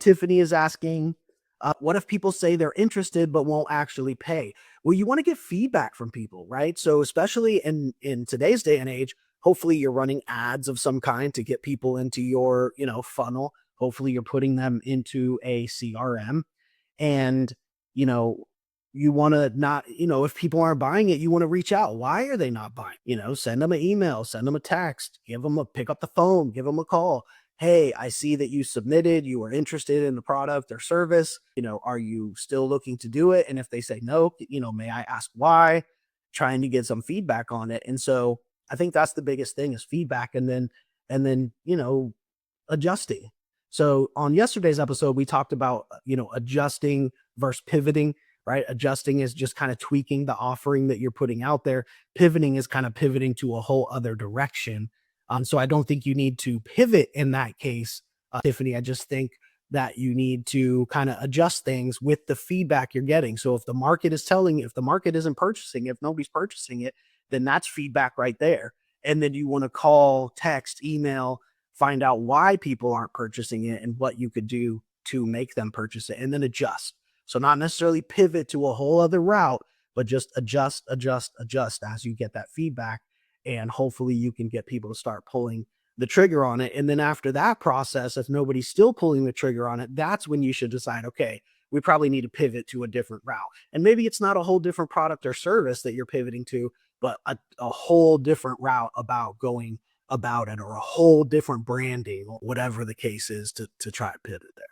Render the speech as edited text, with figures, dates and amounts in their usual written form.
Tiffany is asking, what if people say they're interested but won't actually pay? Well, you want to get feedback from people, right? So especially in today's day and age, hopefully you're running ads of some kind to get people into your, funnel. Hopefully you're putting them into a CRM, and you know you want to not, if people aren't buying it, you want to reach out. Why are they not buying? Send them an email, send them a text, give them a pick up the phone, give them a call. Hey, I see that you submitted, you are interested in the product or service. Are you still looking to do it? And if they say no, may I ask why? Trying to get some feedback on it. And so I think that's the biggest thing is feedback, and then adjusting. So on yesterday's episode, we talked about, adjusting versus pivoting, right? Adjusting is just kind of tweaking the offering that you're putting out there. Pivoting is kind of pivoting to a whole other direction. So I don't think you need to pivot in that case, Tiffany. I just think that you need to kind of adjust things with the feedback you're getting. So if the market is telling you, if the market isn't purchasing, if nobody's purchasing it, then that's feedback right there. And then you want to call, text, email, find out why people aren't purchasing it and what you could do to make them purchase it, and then adjust. So not necessarily pivot to a whole other route, but just adjust as you get that feedback. And hopefully you can get people to start pulling the trigger on it. And then after that process, if nobody's still pulling the trigger on it, that's when you should decide, okay, we probably need to pivot to a different route. And maybe it's not a whole different product or service that you're pivoting to, but a whole different route about going about it, or a whole different branding, or whatever the case is, to try to pivot there.